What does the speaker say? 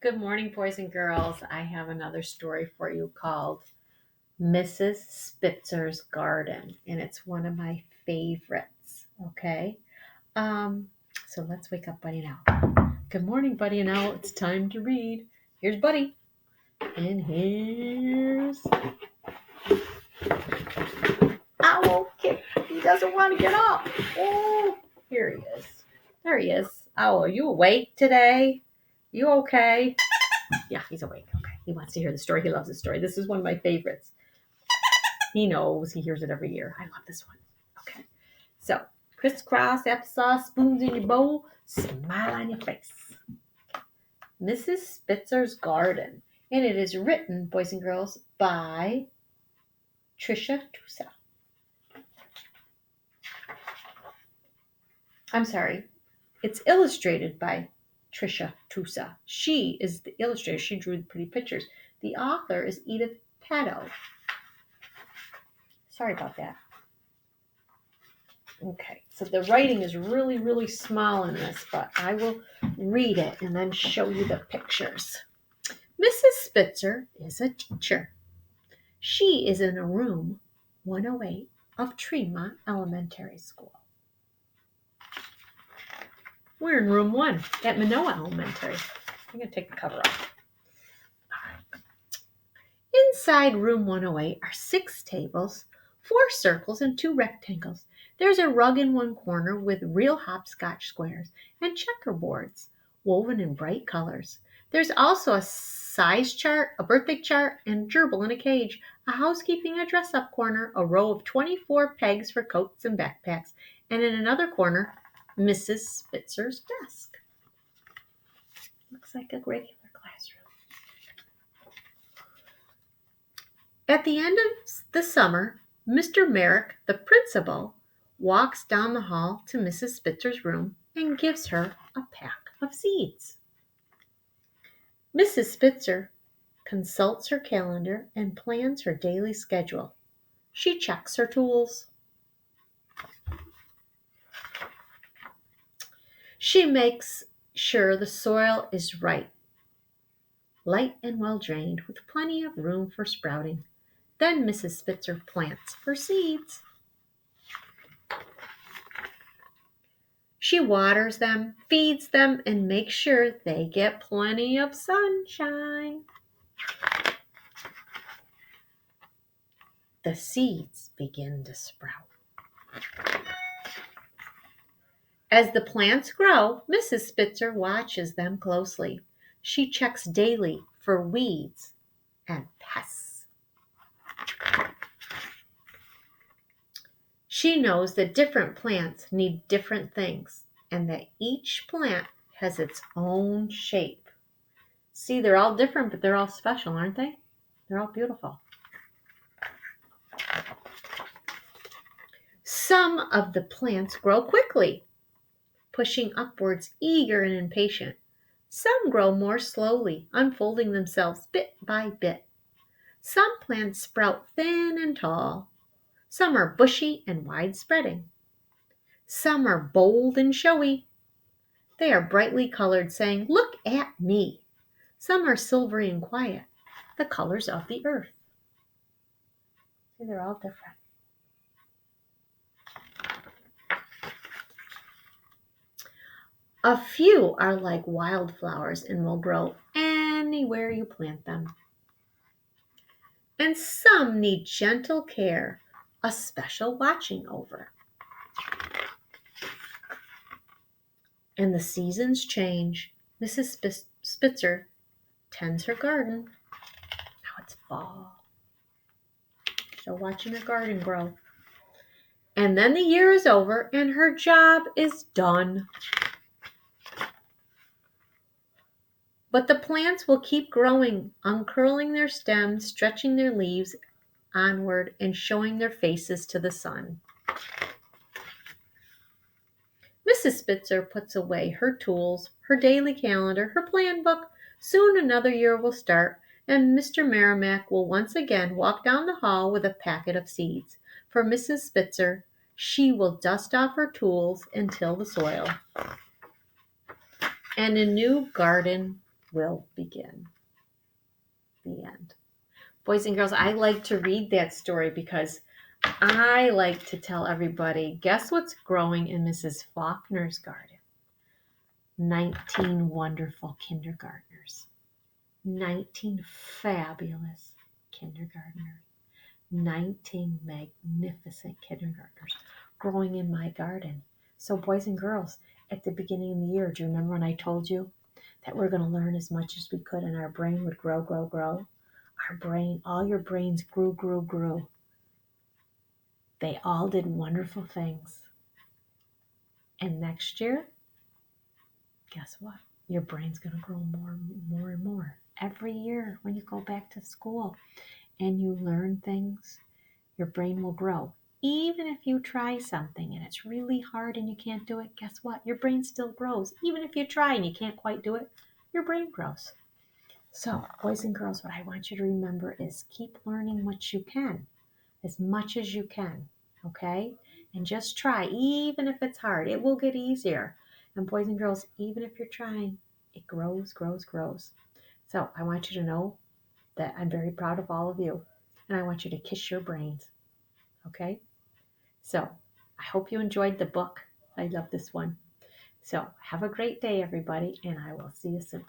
Good morning, boys and girls. I have another story for you called Mrs. Spitzer's Garden, and it's one of my favorites. Okay, um, so let's wake up Buddy now. Good morning, Buddy. And now it's time to read. Here's Buddy, and here's Owl. Okay, he doesn't want to get up. Oh, here he is. There he is. Owl, are you awake today? You okay? Yeah, he's awake. Okay. He wants to hear the story. He loves the story. This is one of my favorites. He knows. He hears it every year. I love this one. Okay. So, crisscross applesauce, spoons in your bowl, smile on your face. Mrs. Spitzer's Garden. And it is written, boys and girls, by Trisha Tusa. I'm sorry. It's illustrated by Trisha Tusa. She is the illustrator. She drew the pretty pictures. The author is Edith Pattou. Sorry about that. Okay, so the writing is really, really small in this, but I will read it and then show you the pictures. Mrs. Spitzer is a teacher. She is in a room 108 of Tremont Elementary School. We're in room 1 at Manoa Elementary. I'm going to take the cover off. Inside room 108 are 6 tables, 4 circles, and 2 rectangles. There's a rug in one corner with real hopscotch squares and checkerboards woven in bright colors. There's also a size chart, a birthday chart, and gerbil in a cage, a housekeeping and dress-up corner, a row of 24 pegs for coats and backpacks, and in another corner, Mrs. Spitzer's desk. Looks like a regular classroom. At the end of the summer, Mr. Merrick, the principal, walks down the hall to Mrs. Spitzer's room and gives her a pack of seeds. Mrs. Spitzer consults her calendar and plans her daily schedule. She checks her tools. She makes sure the soil is right, light and well drained, with plenty of room for sprouting. Then Mrs. Spitzer plants her seeds. She waters them, feeds them, and makes sure they get plenty of sunshine. The seeds begin to sprout. As the plants grow, Mrs. Spitzer watches them closely. She checks daily for weeds and pests. She knows that different plants need different things and that each plant has its own shape. See, they're all different, but they're all special, aren't they? They're all beautiful. Some of the plants grow quickly, pushing upwards, eager and impatient. Some grow more slowly, unfolding themselves bit by bit. Some plants sprout thin and tall. Some are bushy and wide-spreading. Some are bold and showy. They are brightly colored, saying, "Look at me." Some are silvery and quiet, the colors of the earth. See, they're all different. A few are like wildflowers and will grow anywhere you plant them. And some need gentle care, a special watching over. And the seasons change. Mrs. Spitzer tends her garden. Now it's fall. Still watching her garden grow. And then the year is over and her job is done. But the plants will keep growing, uncurling their stems, stretching their leaves onward, and showing their faces to the sun. Mrs. Spitzer puts away her tools, her daily calendar, her plan book. Soon another year will start, and Mr. Merrimack will once again walk down the hall with a packet of seeds. For Mrs. Spitzer, she will dust off her tools and till the soil. And a new garden will begin. The end. Boys and girls, I like to read that story because I like to tell everybody, guess what's growing in Mrs. Faulkner's garden? 19 wonderful kindergartners. 19 fabulous kindergartners. 19 magnificent kindergartners growing in my garden. So boys and girls, at the beginning of the year, do you remember when I told you that we're going to learn as much as we could and our brain would grow, grow, grow? Our brain, all your brains grew, grew, grew. They all did wonderful things. And next year, guess what? Your brain's going to grow more, more and more. Every year when you go back to school and you learn things, your brain will grow. Even if you try something and it's really hard and you can't do it, guess what? Your brain still grows. Even if you try and you can't quite do it, your brain grows. So, boys and girls, what I want you to remember is keep learning what you can, as much as you can, okay? And just try, even if it's hard. It will get easier. And boys and girls, even if you're trying, it grows, grows, grows. So I want you to know that I'm very proud of all of you. And I want you to kiss your brains, okay? So I hope you enjoyed the book. I love this one. So have a great day, everybody, and I will see you soon.